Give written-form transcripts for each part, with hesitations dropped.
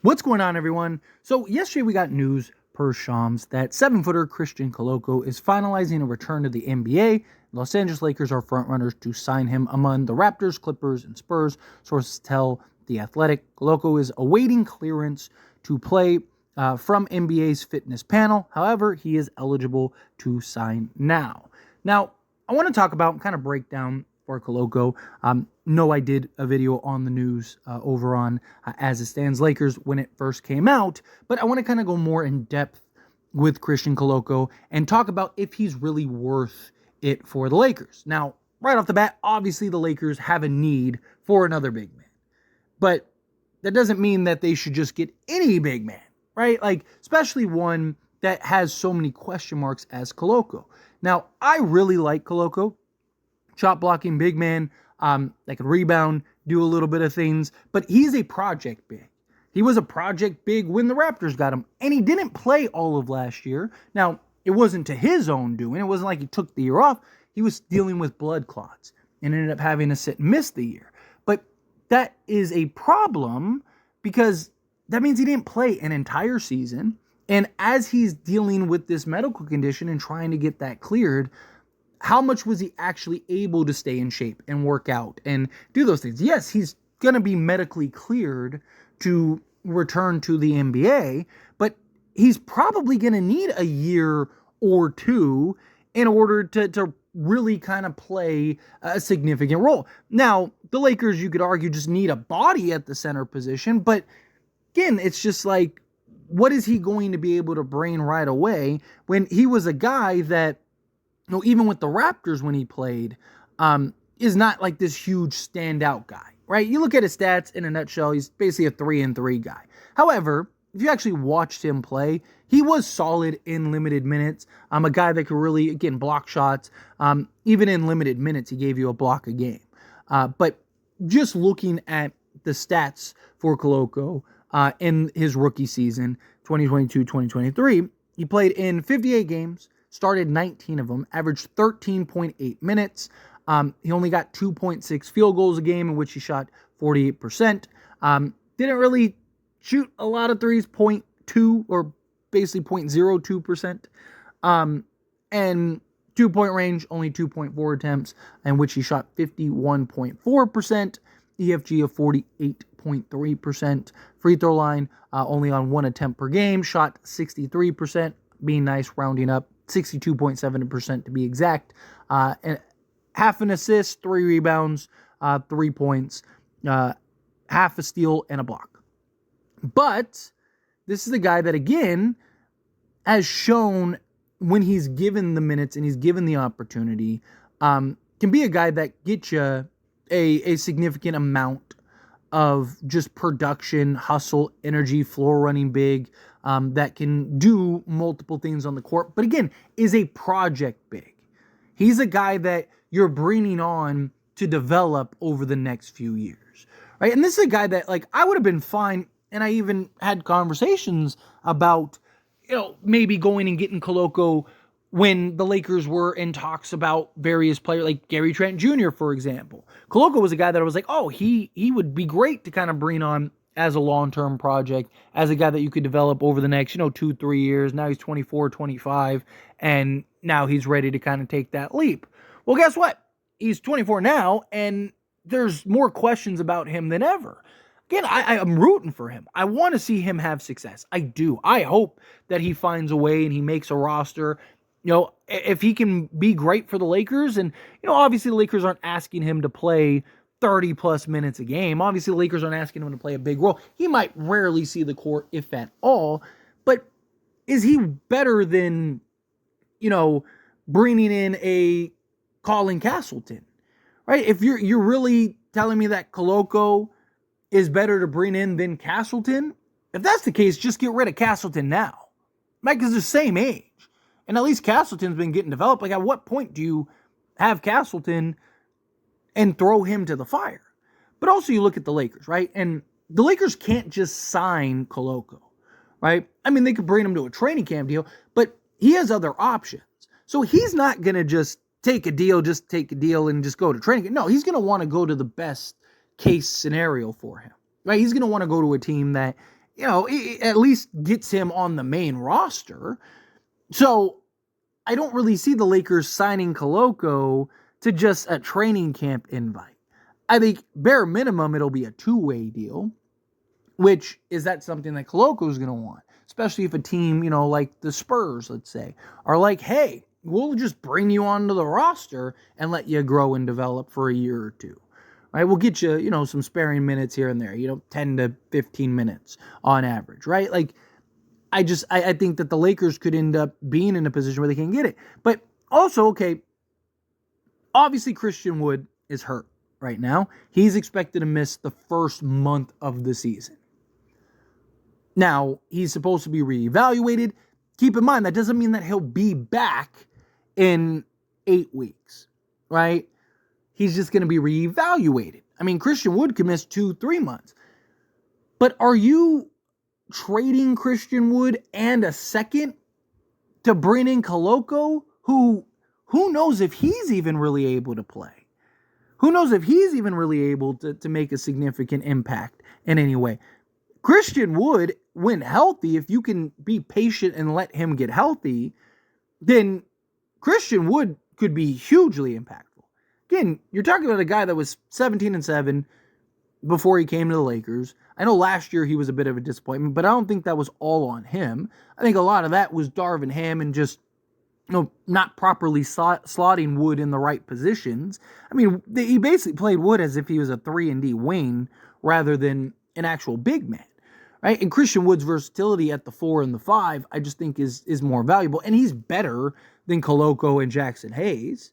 What's going on, everyone? So yesterday we got news per Shams that 7-footer Christian Koloko is finalizing a return to the NBA. Los Angeles Lakers are frontrunners to sign him among the Raptors, Clippers, and Spurs. Sources tell The Athletic. Koloko is awaiting clearance to play from NBA's fitness panel. However, he is eligible to sign now. Now, I want to talk about, kind of break down for Koloko. No, I did a video on the news over on As It Stands Lakers when it first came out, but I want to kind of go more in depth with Christian Koloko and talk about if he's really worth it for the Lakers. Now, right off the bat, obviously the Lakers have a need for another big man, but that doesn't mean that they should just get any big man, right? Like, especially one that has so many question marks as Koloko. Now, I really like Koloko. Shot blocking big man, that can rebound, do a little bit of things, but he's a project big. He was a project big when the Raptors got him, and he didn't play all of last year. Now, it wasn't to his own doing. It wasn't like he took the year off. He was dealing with blood clots and ended up having to sit and miss the year. But that is a problem because that means he didn't play an entire season. And as he's dealing with this medical condition and trying to get that cleared, how much was he actually able to stay in shape and work out and do those things? Yes, he's going to be medically cleared to return to the NBA, but he's probably going to need a year or two in order to really kind of play a significant role. Now, the Lakers, you could argue, just need a body at the center position, but again, it's just like, what is he going to be able to bring right away when he was a guy that, no, even with the Raptors when he played, is not like this huge standout guy, right? You look at his stats in a nutshell, he's basically a 3-and-3 guy. However, if you actually watched him play, he was solid in limited minutes. A guy that could really, again, block shots. Even in limited minutes, he gave you a block a game. But just looking at the stats for Koloko in his rookie season, 2022-2023, he played in 58 games, started 19 of them, averaged 13.8 minutes. He only got 2.6 field goals a game, in which he shot 48%. Didn't really shoot a lot of threes, 0.2 or basically 0.02%. And 2-point range, only 2.4 attempts, in which he shot 51.4%. EFG of 48.3%. Free throw line, only on one attempt per game, shot 63%, being nice, rounding up. 62.7% to be exact. And half an assist, 3 rebounds, 3 points, half a steal, and a block. But this is the guy that, again, has shown when he's given the minutes and he's given the opportunity, can be a guy that gets you a significant amount of just production, hustle, energy, floor running big, that can do multiple things on the court, but again, is a project big. He's a guy that you're bringing on to develop over the next few years, right? And this is a guy that, like, I would have been fine, and I even had conversations about, maybe going and getting Koloko when the Lakers were in talks about various players, like Gary Trent Jr., for example. Koloko was a guy that I was like, oh, he would be great to kind of bring on as a long-term project, as a guy that you could develop over the next, 2-3 years. Now he's 24, 25, and now he's ready to kind of take that leap. Well, guess what? He's 24 now, and there's more questions about him than ever. Again, I'm rooting for him. I want to see him have success. I do. I hope that he finds a way and he makes a roster. If he can be great for the Lakers, and, obviously the Lakers aren't asking him to play 30-plus minutes a game. Obviously, the Lakers aren't asking him to play a big role. He might rarely see the court, if at all. But is he better than, bringing in a Colin Castleton? Right? If you're really telling me that Koloko is better to bring in than Castleton, if that's the case, just get rid of Castleton now. Right? Because they're the same age. And at least Castleton's been getting developed. Like, at what point do you have Castleton and throw him to the fire? But also you look at the Lakers, right? And the Lakers can't just sign Koloko, right? I mean, they could bring him to a training camp deal, but he has other options. So he's not going to just take a deal and just go to training camp. No, he's going to want to go to the best case scenario for him, right? He's going to want to go to a team that it at least gets him on the main roster. So I don't really see the Lakers signing Koloko to just a training camp invite. I think bare minimum it'll be a two-way deal, which is that something that Koloko is going to want, especially if a team, like the Spurs, let's say, are like, hey, we'll just bring you onto the roster and let you grow and develop for a year or two. Right? We'll get you, some sparing minutes here and there, 10 to 15 minutes on average, right? Like, I think that the Lakers could end up being in a position where they can get it. But also, okay, obviously Christian Wood is hurt right now. He's expected to miss the first month of the season. Now, he's supposed to be reevaluated. Keep in mind, that doesn't mean that he'll be back in 8 weeks, right? He's just going to be reevaluated. I mean, Christian Wood could miss 2-3 months. But are you trading Christian Wood and a second to bring in Koloko, who knows if he's even really able to play? Who knows if he's even really able to make a significant impact in any way? Christian Wood, when healthy, if you can be patient and let him get healthy, then Christian Wood could be hugely impactful. Again, you're talking about a guy that was 17-7 before he came to the Lakers. I know last year he was a bit of a disappointment, but I don't think that was all on him. I think a lot of that was Darvin Ham and just not properly slotting Wood in the right positions. I mean, he basically played Wood as if he was a 3-and-D wing rather than an actual big man, right? And Christian Wood's versatility at the 4 and the 5, I just think is more valuable, and he's better than Koloko and Jackson Hayes,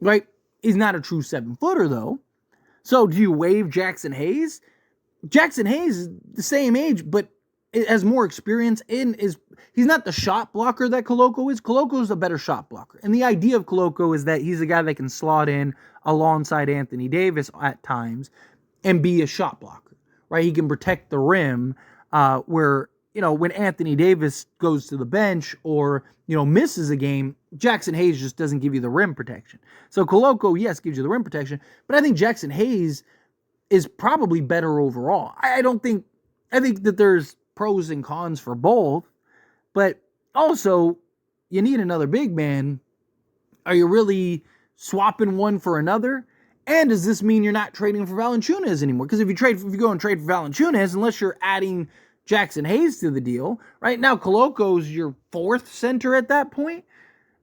right? He's not a true 7-footer, though. So do you waive Jackson Hayes? Jackson Hayes is the same age, but has more experience he's not the shot blocker that Koloko is. Koloko is a better shot blocker. And the idea of Koloko is that he's a guy that can slot in alongside Anthony Davis at times and be a shot blocker, right? He can protect the rim where, when Anthony Davis goes to the bench or, misses a game, Jackson Hayes just doesn't give you the rim protection. So Koloko, yes, gives you the rim protection, but I think Jackson Hayes is probably better overall. I think that there's pros and cons for both, but also you need another big man. Are you really swapping one for another? And does this mean you're not trading for Valanciunas anymore? Because if you go and trade for Valanciunas, unless you're adding Jackson Hayes to the deal, right now Koloko's your 4th center at that point.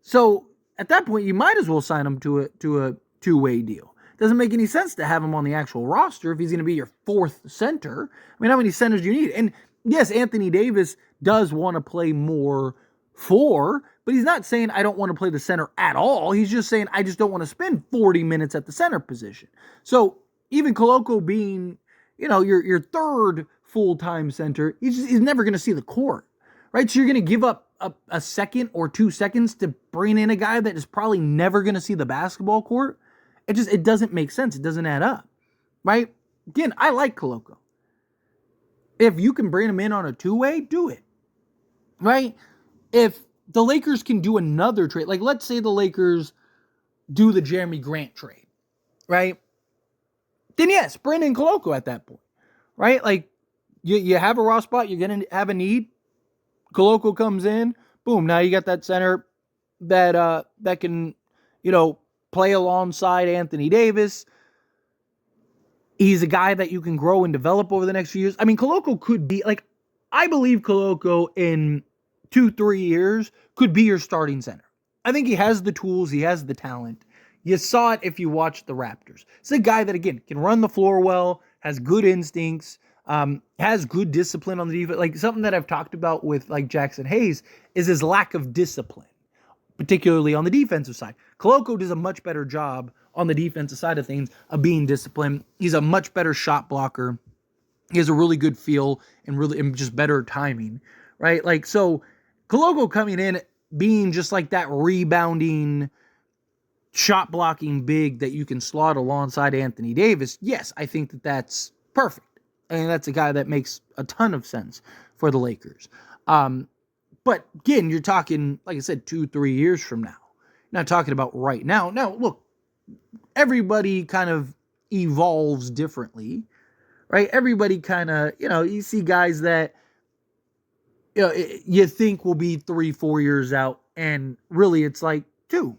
So at that point, you might as well sign him to a two-way deal. Doesn't make any sense to have him on the actual roster if he's going to be your 4th center. I mean, how many centers do you need? And yes, Anthony Davis does want to play more 4, but he's not saying I don't want to play the center at all. He's just saying I just don't want to spend 40 minutes at the center position. So even Koloko being, your 3rd full-time center, he's never going to see the court, right? So you're going to give up a second or 2 seconds to bring in a guy that is probably never going to see the basketball court. It doesn't make sense. It doesn't add up, right? Again, I like Koloko. If you can bring him in on a 2-way, do it, right? If the Lakers can do another trade, like let's say the Lakers do the Jeremy Grant trade, right? Then yes, bring in Koloko at that point, right? Like you have a raw spot, you're going to have a need. Koloko comes in, boom, now you got that center that can, play alongside Anthony Davis. He's a guy that you can grow and develop over the next few years. I mean, Koloko could be, I believe Koloko in 2-3 years could be your starting center. I think he has the tools, he has the talent. You saw it if you watched the Raptors. It's a guy that, again, can run the floor well, has good instincts, has good discipline on the defense. Like, something that I've talked about with, Jackson Hayes is his lack of discipline, particularly on the defensive side. Koloko does a much better job on the defensive side of things of being disciplined. He's a much better shot blocker. He has a really good feel and just better timing, right? So Koloko coming in, being just like that rebounding, shot blocking big that you can slot alongside Anthony Davis. Yes, I think that's perfect. And that's a guy that makes a ton of sense for the Lakers. But again, you're talking, like I said, 2-3 years from now. Not talking about right now. Now, look, everybody kind of evolves differently, right? Everybody kind of, you see guys that you think will be 3-4 years out, and really it's like 2.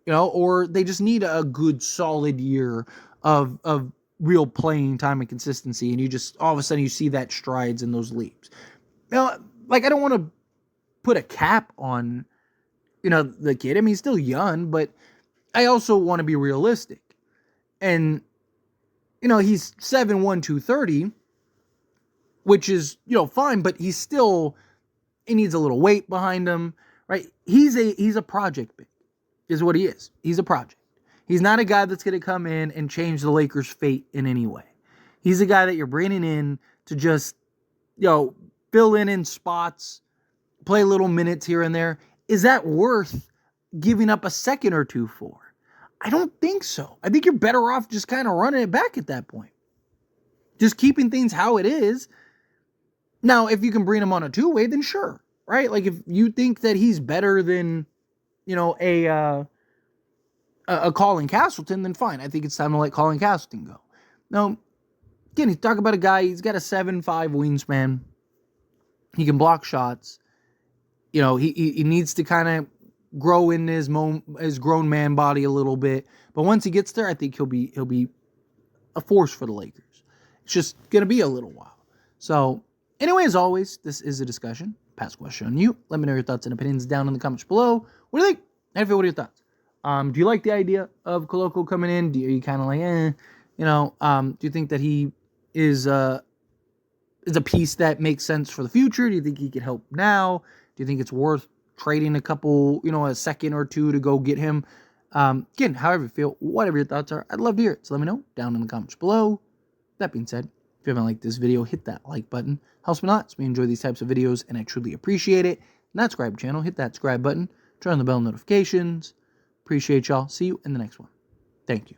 Or they just need a good solid year of real playing time and consistency, and you just all of a sudden you see that strides in those leaps. Like I don't want to put a cap on the kid. I mean, he's still young, but I also want to be realistic. And he's 7'1", 230, which is fine, but he needs a little weight behind him, right? He's a project big, is what he is. He's a project. He's not a guy that's going to come in and change the Lakers' fate in any way. He's a guy that you're bringing in to just, fill in spots, play little minutes here and there. Is that worth giving up a second or two for? I don't think so. I think you're better off just kind of running it back at that point. Just keeping things how it is. Now, if you can bring him on a two-way, then sure, right? Like if you think that he's better than, a Colin Castleton, then fine. I think it's time to let Colin Castleton go. Now, again, you talk about a guy, he's got a 7'5" wingspan. He can block shots. He needs to kind of grow in his grown man body a little bit. But once he gets there, I think he'll be a force for the Lakers. It's just going to be a little while. So, anyway, as always, this is a discussion. Pass question on you. Let me know your thoughts and opinions down in the comments below. What do you think? What are your thoughts? Do you like the idea of Koloko coming in? Are you kind of like, do you think that he is a piece that makes sense for the future? Do you think he could help now? Do you think it's worth trading a couple, a second or two to go get him? Again, however you feel, whatever your thoughts are, I'd love to hear it. So let me know down in the comments below. That being said, if you haven't liked this video, hit that like button. Helps me lots. We enjoy these types of videos, and I truly appreciate it. Not subscribe channel, hit that subscribe button. Turn on the bell notifications. Appreciate y'all. See you in the next one. Thank you.